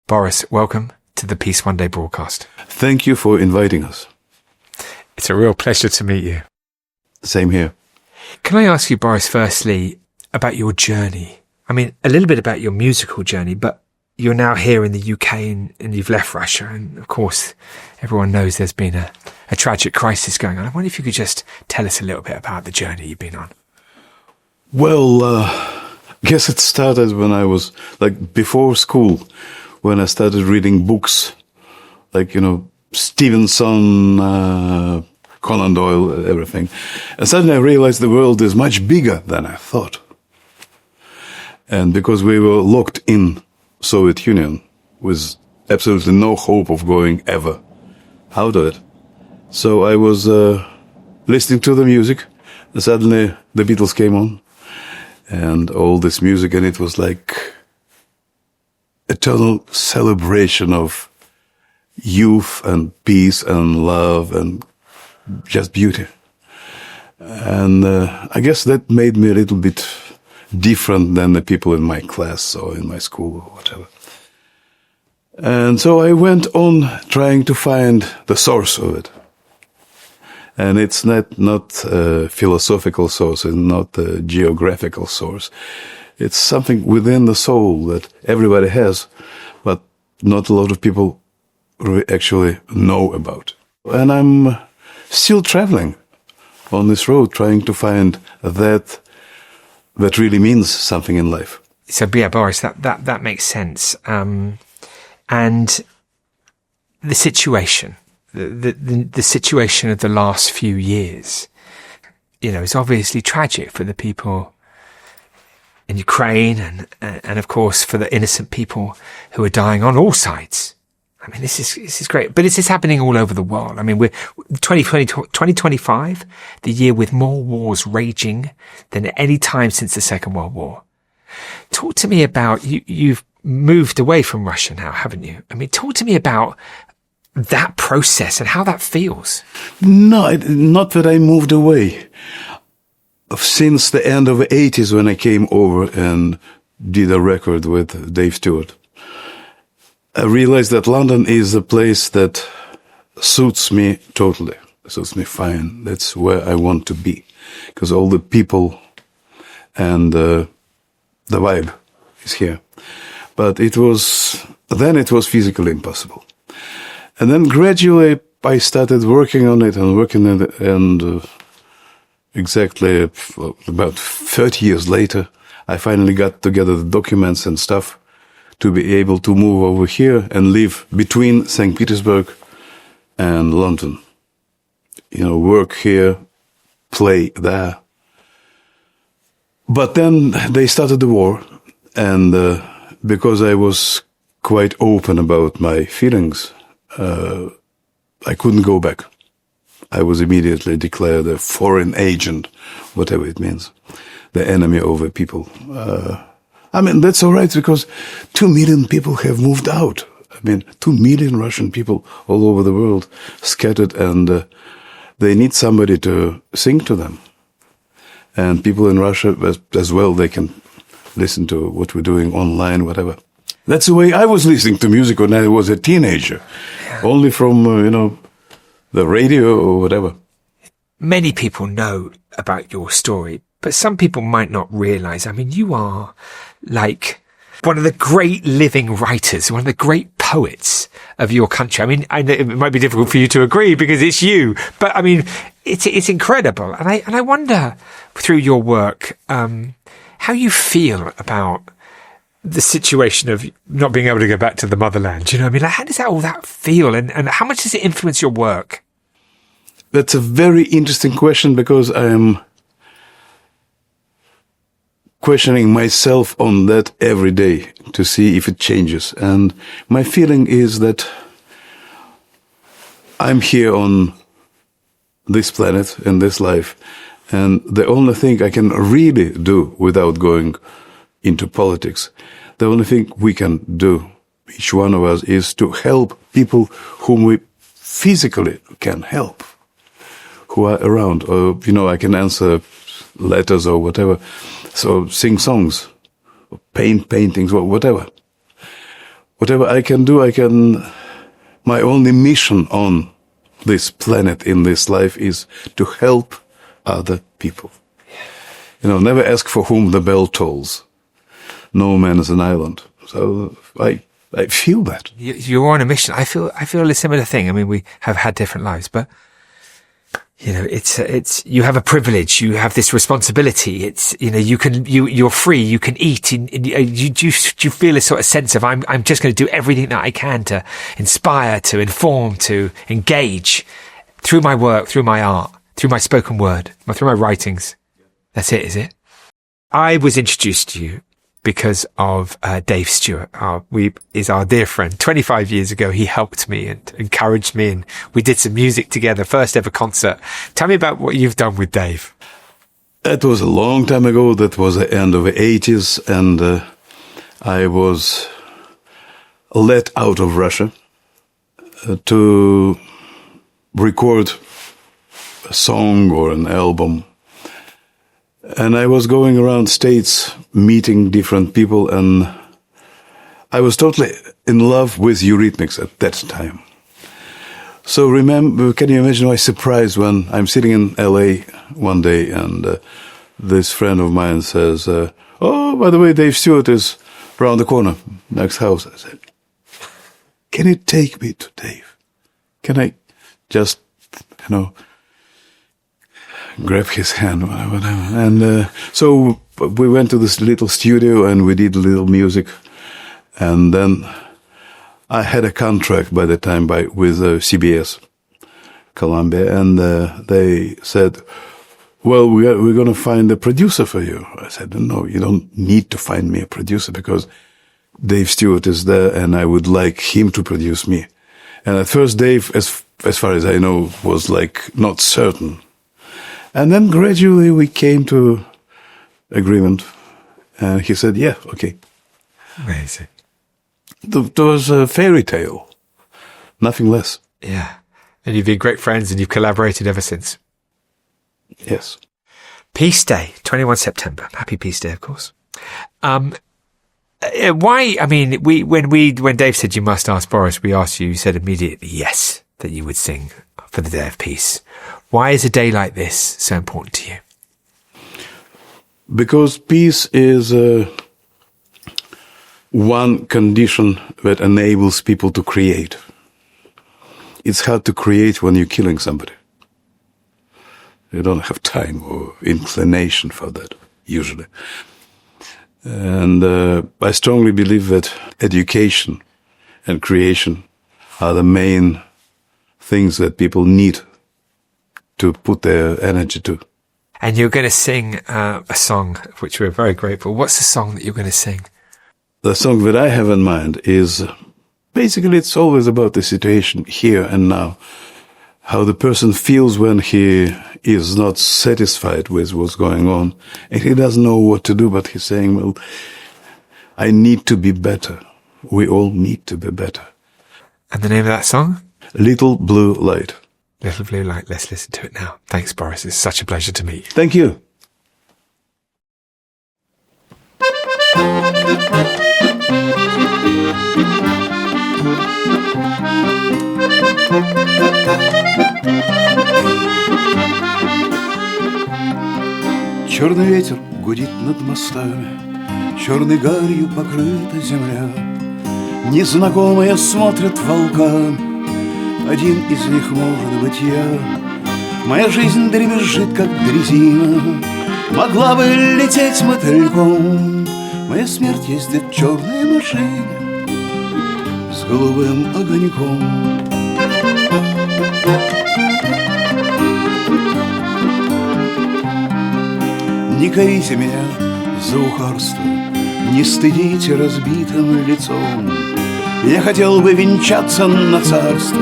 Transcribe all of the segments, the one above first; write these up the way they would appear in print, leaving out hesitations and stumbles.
Boris, welcome to the Peace One Day broadcast. Thank you for inviting us. It's a real pleasure to meet you. Same here. Can I ask you, Boris, firstly, about your journey? I mean, a little bit about your musical journey, but you're now here in the UK and you've left Russia. And of course, everyone knows there's been a tragic crisis going on. I wonder if you could just tell us a little bit about the journey you've been on. Well, guess it started when I was, before school, when I started reading books, Stevenson, Conan Doyle, everything. And suddenly I realized the world is much bigger than I thought. And because we were locked in Soviet Union with absolutely no hope of going ever out of it. So I was listening to the music, and suddenly the Beatles came on, and all this music, and it was like eternal celebration of youth and peace and love and just beauty. And I guess that made me a little bit different than the people in my class or in my school or whatever. And so I went on trying to find the source of it. And it's not a philosophical source, it's not a geographical source. It's something within the soul that everybody has, but not a lot of people actually know about. And I'm still traveling on this road, trying to find that really means something in life. So, yeah, Boris, that makes sense. And the situation, the situation of the last few years, is obviously tragic for the people in Ukraine and of course for the innocent people who are dying on all sides. I mean, this is great, but this is happening all over the world. I mean, we're 2025, the year with more wars raging than at any time since the Second World War. Talk to me about, you've moved away from Russia now, haven't you? I mean, talk to me about that process and how that feels. No, not that I moved away. Since the end of the 80s when I came over and did a record with Dave Stewart, I realized that London is a place that suits me totally, suits me fine. That's where I want to be, because all the people and the vibe is here. But it was physically impossible. And then gradually I started working on it and exactly about 30 years later, I finally got together the documents and stuff to be able to move over here and live between St. Petersburg and London. Work here, play there. But then they started the war, and because I was quite open about my feelings, I couldn't go back. I was immediately declared a foreign agent, whatever it means, the enemy of the people. I mean, that's all right, because 2 million people have moved out. I mean, 2 million Russian people all over the world scattered, and they need somebody to sing to them. And people in Russia as well, they can listen to what we're doing online, whatever. That's the way I was listening to music when I was a teenager, only from, the radio or whatever. Many people know about your story, but some people might not realize. I mean, you are like one of the great living writers, one of the great poets of your country. I mean, I know it might be difficult for you to agree because it's you, but I mean, it's incredible. And I wonder through your work, how you feel about the situation of not being able to go back to the motherland. I mean, how does all that feel? And how much does it influence your work? That's a very interesting question, because I am questioning myself on that every day to see if it changes. And my feeling is that I'm here on this planet, in this life, and the only thing I can really do without going into politics, the only thing we can do, each one of us, is to help people whom we physically can help, who are around. Or, I can answer letters or whatever, so sing songs, or paint paintings or whatever. whatever I can do, my only mission on this planet, in this life, is to help other people. Never ask for whom the bell tolls. No man is an island. So I feel that. You're on a mission. I feel a similar thing. I mean, we have had different lives, but it's you have a privilege. You have this responsibility. It's you're free. You can eat. You feel a sort of sense of I'm just going to do everything that I can to inspire, to inform, to engage through my work, through my art, through my spoken word, through my writings. That's it, is it? I was introduced to you because of Dave Stewart, is our dear friend. 25 years ago, he helped me and encouraged me, and we did some music together, first ever concert. Tell me about what you've done with Dave. That was a long time ago. That was the end of the 80s, and I was let out of Russia to record a song or an album. And I was going around states, meeting different people, and I was totally in love with Eurythmics at that time. So can you imagine my surprise when I'm sitting in LA one day and this friend of mine says, oh, by the way, Dave Stewart is around the corner, next house. I said, can you take me to Dave? Can I just, grab his hand, whatever. And so we went to this little studio and we did a little music. And then I had a contract by the time with CBS, Columbia, and they said, well, we're going to find a producer for you. I said, no, you don't need to find me a producer because Dave Stewart is there and I would like him to produce me. And at first Dave, as far as I know, was not certain. And then gradually we came to agreement, and he said, yeah, okay. Amazing. It was a fairy tale, nothing less. Yeah. And you've been great friends and you've collaborated ever since. Yes. Peace Day, 21 September. Happy Peace Day, of course. Why, I mean, when Dave said you must ask Boris, we asked you said immediately yes, that you would sing for the Day of Peace. Why is a day like this so important to you? Because peace is one condition that enables people to create. It's hard to create when you're killing somebody. You don't have time or inclination for that, usually. And I strongly believe that education and creation are the main things that people need to put their energy to. And you're going to sing a song, of which we're very grateful. What's the song that you're going to sing? The song that I have in mind is, basically it's always about the situation here and now. How the person feels when he is not satisfied with what's going on. And he doesn't know what to do, but he's saying, well, I need to be better. We all need to be better. And the name of that song? Little Blue Light. Little Blue Light. Let's listen to it now. Thanks, Boris. It's such a pleasure to meet you. Thank you. Черный ветер гудит над мостами, черной гарью покрыта земля. Незнакомые смотрят волками, один из них может быть я. Моя жизнь дребезжит, как дрезина, могла бы лететь мотыльком. Моя смерть ездит в черной машине с голубым огоньком. Не корите меня за ухарство, не стыдите разбитым лицом. Я хотел бы венчаться на царство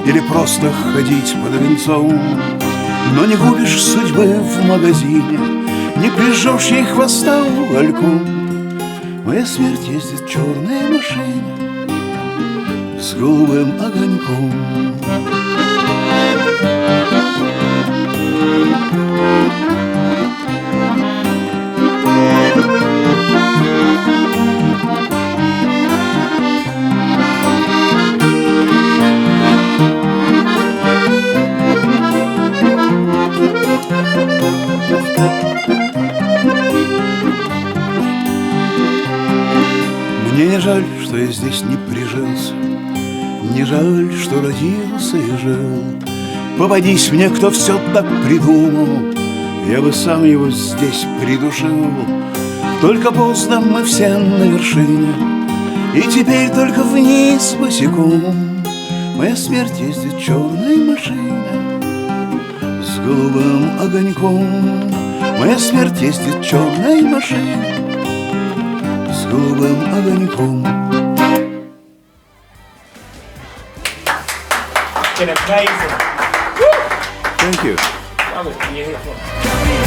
или просто ходить под венцом. Но не купишь судьбы в магазине, не прижжешь ей хвоста угольком. Моя смерть ездит в черной машине с голубым огоньком. жаль, что я здесь не прижился, не жаль, что родился и жил. Попадись мне, кто все так придумал, я бы сам его здесь придушил. Только поздно, мы все на вершине, и теперь только вниз босиком. Моя смерть ездит в черной машине с голубым огоньком. Моя смерть ездит в черной машине с голубым огоньком. Been amazing. Thank you. That was beautiful.